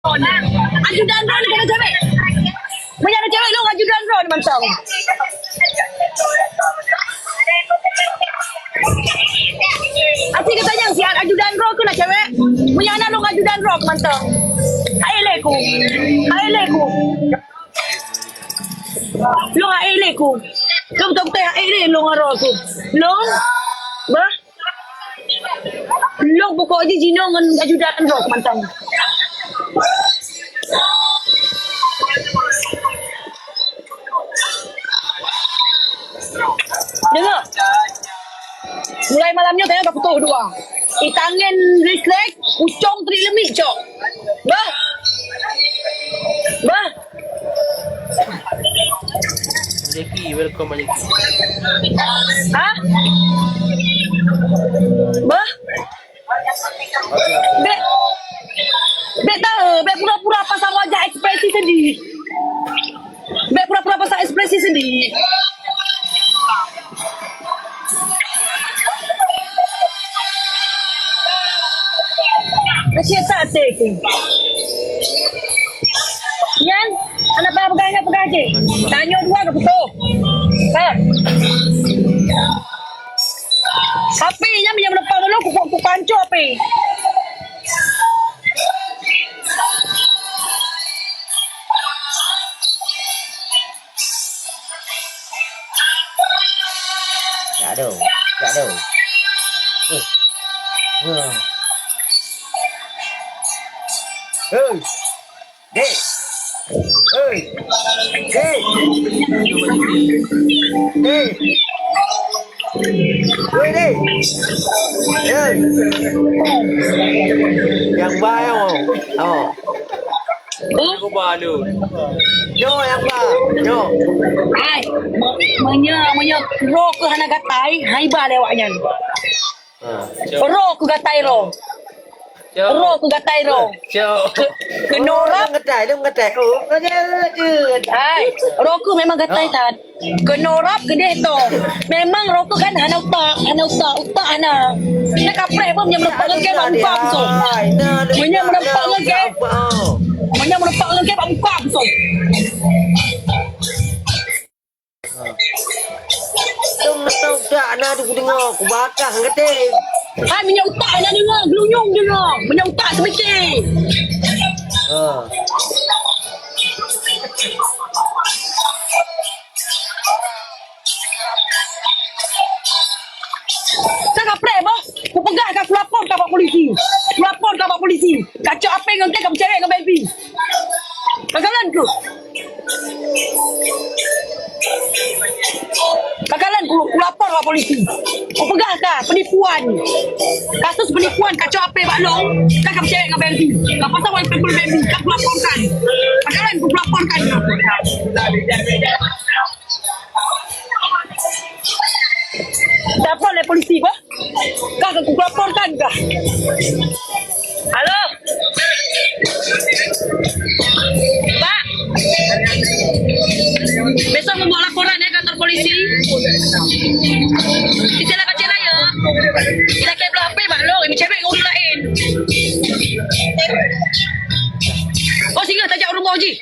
Ajudan Ron kena cewek. Punya ada cewek lu ajudan Ron mantap. Asli katanya si ajudan Ron kena cewek. Punya anak lu ajudan Ron mantap. Aileku. Aileku. Lu aileku. Kamu tak tahu aile lu ngaroku. Lu bah. Lu pokok aja Jino ngan ajudan Ron mantap. Dengar. Mulai malamnya tanya dah putus dua. Tangan refleks, ucong teri lemik cok. Bah. Bah. Jackie, welcome Jackie. Ha? Bah. Bek. Bek tahu, bek pura-pura pasang wajah ekspresi sedih. Bek pura-pura pasang ekspresi sedih. Kecil tak tu. Yan, anak pegang je. Tanya dua ke betul. Ha. Api nya minyak menepang dulu ku pancu api. Tak ada. Tak ada. Hey. Dek. Hey. Dek. Dek. Woi dek. Ya. Yang baik oh. Aku balu. Yo yang ba. Yo. Ai, menya ro ke hana gatai, hai ba lewaknya. Ro ku gatai ro. Ro ku gatai ro. Kenorap Ngetai. Oh, ai, ro ku memang gatai tat. Kenorap gede to. Memang ro ku kan hana utak hana. Nak kapre pun menya merempak ke bang pam so. Menya merempak ke. Menya merempak ke bang pam so. Dong tahu tak nak aku dengar aku bakar ngetik. Hai minyak utak nak dengar, gelunyung dengar. Minyak utak semikir. Cakap play bah. Ku pegang kat lapor kat pak polisi. Lapor kat pak polisi. Kacau apa yang engkau bercerai dengan baby. Kagalan ku. Kagalan ku lapor kat polisi. Ku pegang kat penipuan. Kasus penipuan kacau apa Pak Long. Cakap bercerai dengan baby. Kau pasal wife people baby. Kau laporkan. Kagalan ku laporkan. Dapat oleh polisi kah? Kau aku laporkan kah? Halo? Pak? Besok membuat laporan ya kantor polisi. Kita nak kacau ya. Kita kebel HP Pak Long. Ini cewek ngurus lain. Oh singa tajak rumah Oji.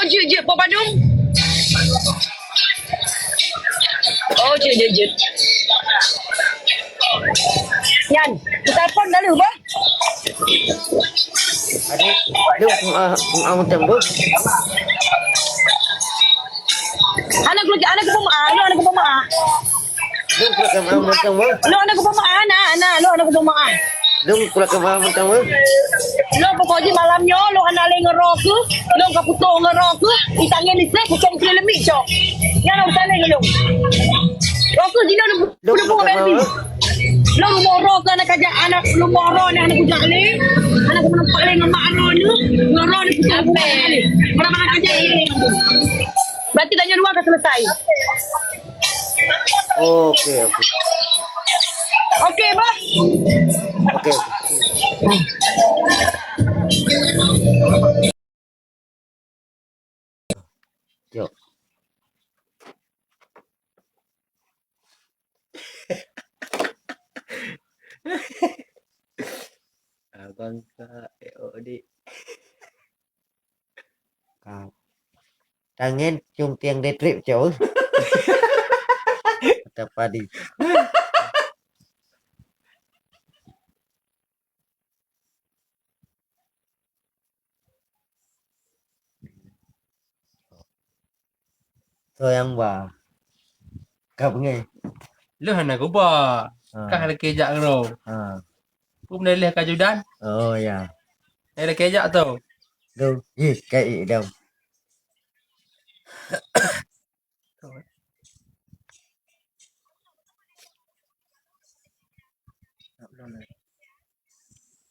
Oji je, Pak Bandung. Oh, je. Yan, kita pun dah lupa. Adik, amu tembus. Anak ku pemaah. Dong pulang amu tembus. Lo anak ku pemaah, lo anak ku pemaah. Dong pulang amu tembus. Lo pokoknya malamnya lo anak le ngerok ke, lo kaputo ngerok ke, itangin listrik kucing kira lemik cok. Yan lo sana lo. Roko dino lo pun baby. Lo rumah ke anak rumah ni anak kujak ni. Anak ku nampak le ngamak ro ni, ngero ni kujak apa. Mana kerja ni. Berarti tanya dua dah selesai. Okey. Okey, bah. Okey. Yo. Abang Kak, adik. Tangan chung tiang dia trip jauh. Kata padi. So yang ba. Kap ngai. Lu hana ko ba? Kah ada kejak ro. Ha. Ku menelih kajudan. Oh ya. Ada kejak tu. Đâu. Cái đâu.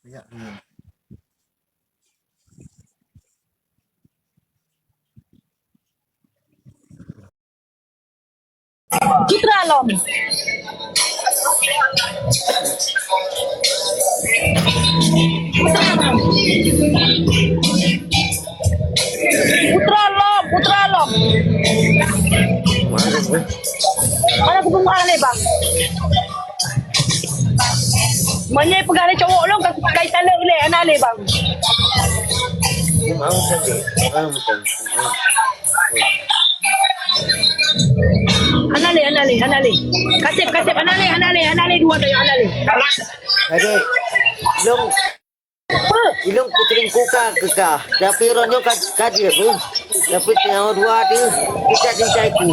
Ya. Putra Alam. Putra Alam, Putra Alam. Mana gue? Mana aku pun Ale bang. Mana pegawai cowok lo kaitan le oleh anak le bang. Dia mau tadi. Anak le. Kasep anak le dua tayo anak le. Adik. Long. Apa? Ilong putring kuka keka. Tapi ronyo kaji pun. Tapi tengok dua dia. Kita cincaiku.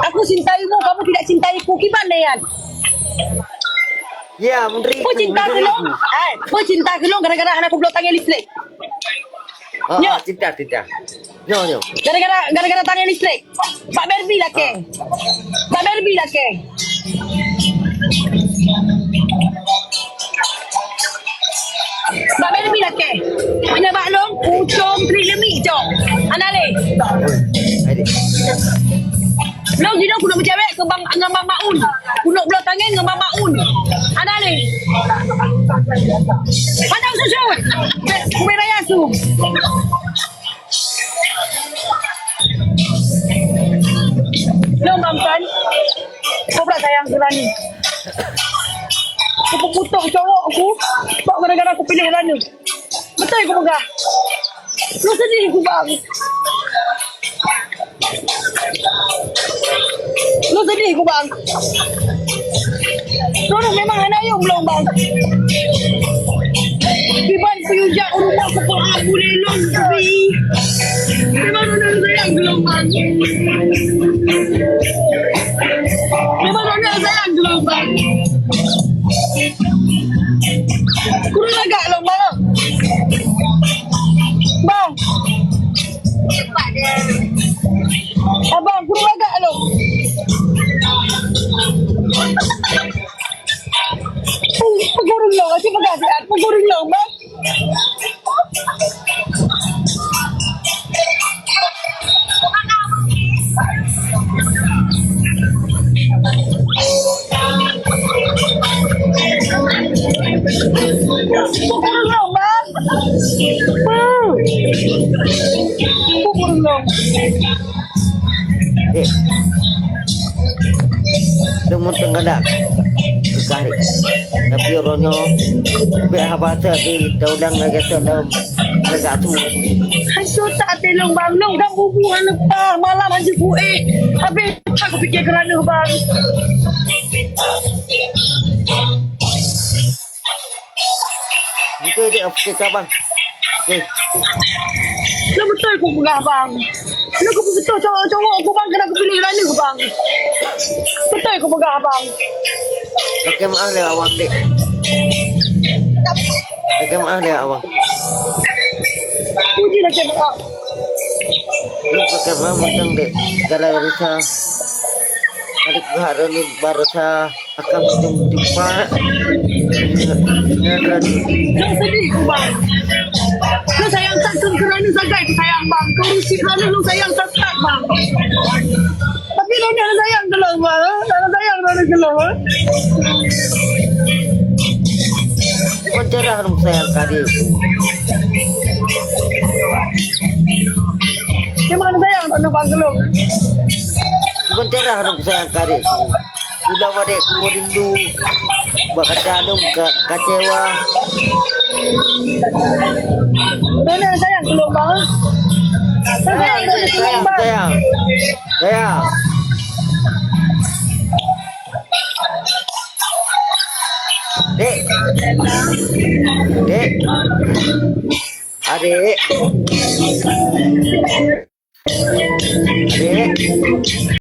Aku cintaimu, kamu tidak cintaiku. Gimana Yan? Ya, menteri. Kau cinta ke lo? Kau cinta ke lo gara-gara anak aku belum tangan listrik? Oh, Nyo. tidak. Nyo. Gara-gara tangan listrik. Pak Berbi lah ke? Pak Berbi lah ke? Pak Berbi lah ke? Hanya baklong, pucung, trik lemik jom. Anale. Adik. Lo jadi aku nak bercewek ke bang dengan Bang Maun. Kunuk belah tangan dengan Bang Maun. Anale. Padang susu. Kuberaya su. Lo bangkan. Kau pula sayang kerana. Aku putuk cowok aku. Sebab gara-gara aku pilih kerana. Betul aku pegah. Lo sedih aku bang. Lo sedih aku bang. Lo memang anak ayam belum bang. Iban peyujak rumah aku pun aku lelong tapi. Memang anak sayang belum bang. Memang anak sayang belum bang. Kurang agak lo bang. Bang. Abang, kurang agak lo. Pagurang lo, kasi magkasiat. Pagurang lo, bang. Pagurang lo, bang. Pagurang lo. Demut tenggadak. Kekari. Tapi ronyo. Biar bahasa di daudang lagi dalam negara tu. Hancur tak telong bang. Long dah hubungan lepas. Malam aja gue. Habis aku fikir kerana bang. Itu dia apa kapan? Okay. Lo betul aku pegah bang. Lo aku betul cowok-cowok aku bang. Kena aku pilih kerana ke bang. Betul aku pegah bang. Pakai maaf dia awak dek. Pakai maaf dia awak. Puji lah saya bang. Lu pakai maaf macam dek. Kalau bisa adik baru ni baru sa akan jumpa. Nyadran. Lo sedih aku bang. Lo sayang tak kerana sangat sayang bang. Kau rusi kerana lo sayang tak bang. Tapi lo jangan sayang kalau bang. Jangan sayang kalau Kau cerah dong sayang kali. Memang sayang tak bang kalau. Kau cerah dong sayang kali. Sudah wadek ku rindu. Bakal kecewa. Mana sayang belum bang? Sayang, Sayang, sayang. Sayang. Dek. Dek. Adik. Adik.